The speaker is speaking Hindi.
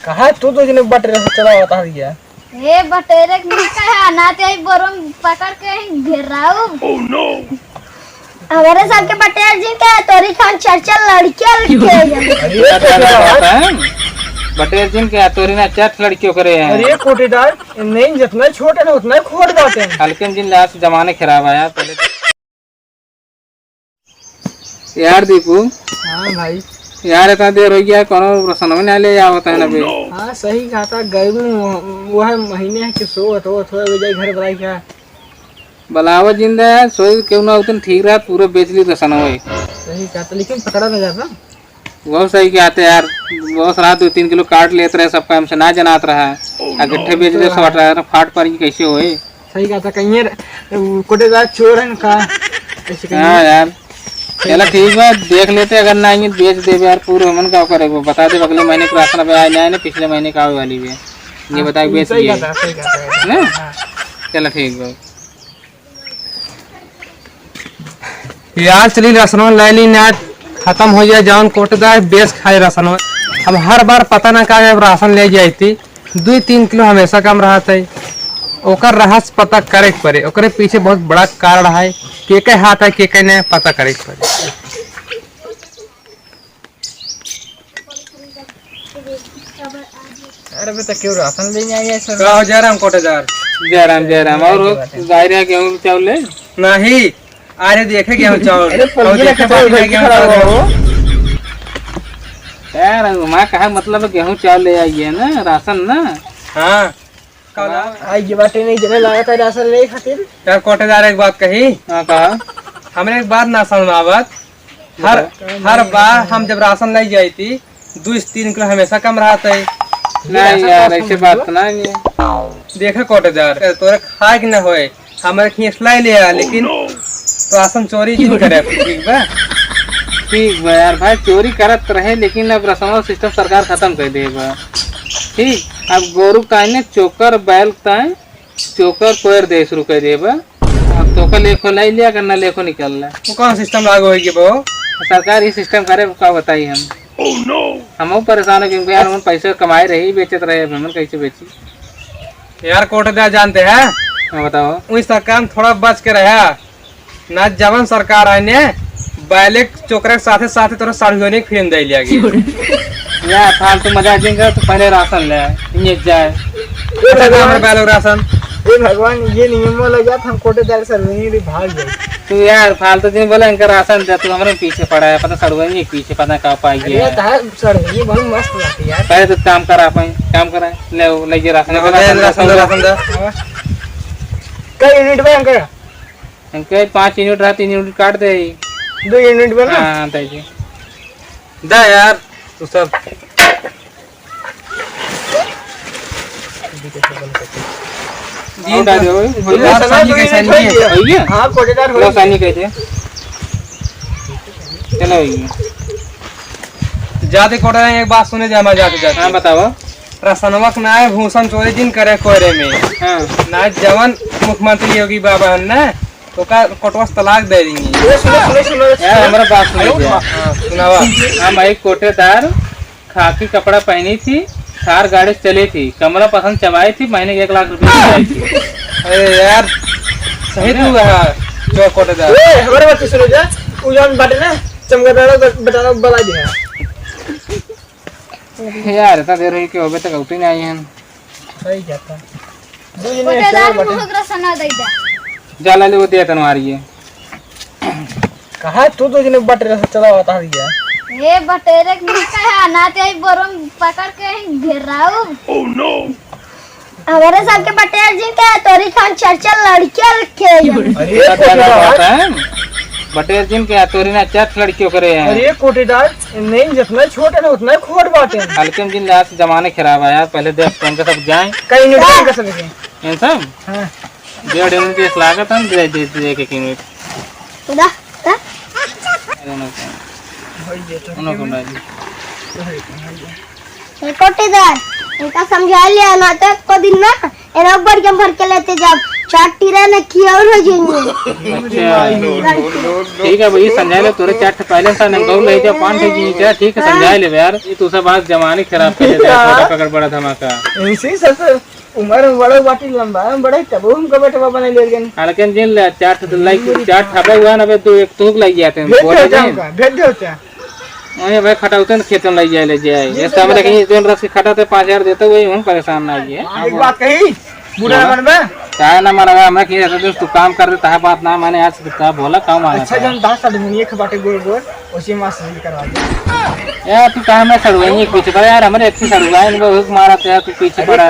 कहा तू तो जिन्हें बटेरे से चला बता दिया। ए बटेरे के कहा ना ते बोरम पकड़ के घेराऊ। Oh no. हमारे साथ के बटेर जी के तोरी खान चर्चा लड़कियां बटेर जिन के तोरी ना चट लड़कियों करे हैं। अरे कोटेदार नहीं जितना छोटे ना उतना खोट बाटे हल्के जिन लास्ट जमाने खराब है यार पहले यार दीपू। हाँ भाई यार इतना देर हो गया कोनो प्रश्न में ले या होता है ना भाई। हाँ सही कहा था गर्मी वो है महीने है कि सो तो थोड़ा बजाय घर बनाई क्या बलावा जिंदा है सोई क्यों ना उतन ठीक रहा पूरा बेच ली रसन हुई। सही कहा था लेकिन पकड़ा ना जाता। बहुत सही कहते यार बहुत रात 2-3 किलो काट लेते रहे सब काम से ना जनात रहा है गट्ठे बेच दे सवाट रहा फाट पर कैसे होए। सही कहा था कहीं कोटेदार चोर है का। हाँ यार चलो ठीक है देख लेते अगर ना आएंगे बेच दे यार पूरा मन का करे वो बता दे अगले महीने का राशन पे आए ना पिछले महीने का आवे वाली भी ये बता के बेच दिए ना। चलो ठीक है यार चली राशन लाइनी ना खत्म हो जाए जौन कोटेदार बेच खाए राशन अब हर बार पता ना का राशन ले जाई थी 2-3 किलो हमेशा कम रहा था ओकर रहस्य पता करे पड़े ओकरे पीछे बहुत बड़ा कारण है के हाथ है के ने पता करे पड़े। अरे बेटा क्यों राशन लेने आ गया सर। कहो जयराम कोटेदार। जयराम और जाहिर गेहूं चावल ले नहीं अरे देखे गेहूं चावल यार वहाँ कहा मतलब गेहूं चावल ले आइए ना राशन ना। हाँ आज बाटे नहीं जने लाया था राशन ले खातिर। यार कोटेदार एक बात कही। हाँ कहा हमने एक बात ना समझावत हर बार हम जब राशन लाई जाई थी 2-3 किलो हमेशा कम रहा था। नहीं यार ऐसे बात ना नहीं देखा कोटेदार तोरे खाए कि न होए हमारे खींचला ले आ लेकिन राशन चोरी नहीं करे। ठीक बा यार भाई चोरी करत रहे लेकिन अब राशन सिस्टम सरकार खत्म कर देगा। ठीक अब गोरु काने चोकर बैल ताए चोकर कोयर दे शुरू कर देगा। अब तो का लेखो लाई लिया करना लेखो निकल रहा वो कौन सिस्टम लागू होगी वो सरकार ये सिस्टम करे का बताई हम। हम परेशान है क्योंकि यार हम पैसे कमाए रही बेचत रहे हम कैसे बेची। यार कोटेदार जानते हैं हाँ बताओ वही सरकार थोड़ा बच के रहा ना जवन सरकार आई ने बैले चोकर के साथे साथे तोरा सार्वजनिक फिल्म दे लिया गया यार फालतू मजा देंगे तो पहले राशन ले ये जाए बैल राशन। ये भगवान ये नियम लगा था हम कोटेदार सर नहीं भाग गए। तू यार फालतू दिन बोला इनका राशन दे तू हमारे पीछे पड़ा है पता सड़वाई पीछे पता कहाँ पाई गया ये बहुत मस्त बात है यार। पहले तो काम करा काम करा ले राशन कई यूनिट में अंकर इनके 5 यूनिट रहा 3 यूनिट काट दे 2 यूनिट में ना। हाँ ताजी दा यार तू सब हाँ कोटेदार हो कैसे चलो जाते कोटेदार एक बात सुने जामा जाते जाते। हाँ बताओ राशनवा ना है भूषण चोरी दिन करे कोयरे में हाँ ना जवन मुख्यमंत्री योगी बाबा ना तो का कोटवास तलाक दे देंगे। यार हमारा बात सुनावा। हाँ भाई कोटेदार खाकी कपड़ा पहनी थी थार गाड़ी चली थी कमरा पसंद चबाई थी महीने के 1 लाख रुपए आई थी। अरे यार सही तू रहा जो कोटेदार हमारे बात सुनो जा उजान बाटे ना चमगादड़ बताना बता दिया यार इतना देर हुई कि होबे तक उठी नहीं आई हम। सही कहता कोटेदार मुहक राशन दे दे जाला ले वो दिया तनवारी है कहा तू तो जिन्हें बटेरे से चला बता दिया। ए बटेरे के कहा ना ते बोरम पकड़ के घेराऊ। Oh no. हमारे साथ के बटेर जी के तोरी खान चर्चा लड़कियां बटेर जिन के तोरी ना चट लड़कियों करे हैं। अरे कोटेदार नहीं जितना छोटे ना उतना खोट बाटे हल्के जिन लास्ट जमाने खराब है यार पहले देख उनके सब जाए कई यूनिट का सब इन सब हां 1.5 यूनिट की लागत हम दे 1 यूनिट खुदा कोटेदार इनका समझा लिया ना तो को दिन ना एना बढ़ के भर के लेते जब चाटी रहने की और हो जाएंगे अच्छा ठीक है भाई समझा ले तोरे चाट पहले सा नंगौ ले जा 5 जी क्या ठीक है समझा ले यार ये तू सब बात जमाने खराब कर देता है छोटा पकड़ बड़ा धमाका ऐसे सब उम्र में बड़ा बाटी लंबा है बड़ा तब हमको बेटवा बना ले गए लेकिन जिन ले चाट तो लाइक चाट खाबे हुआ ना बे तू एक तूक लग जाते हैं बोले नहीं भेज दो क्या ओए भाई खटाउते न खेतन लग जाए ले जाए ये सामने कहीं जोन रस के खटाते 5000 देते वही हम परेशान ना है एक बात कही बुरा मन में काय ना माना मैं कि दिन तू काम कर देता है बात ना मैंने आज का बोला काम आना अच्छा जन 10 साल में एक बाटे गोल गोल उसी मां से करवा दे यार तू कहां मैं सड़वाई पीछे पड़ा यार हमारे अच्छी सड़वाई बहुत मारा था तू पीछे पड़ा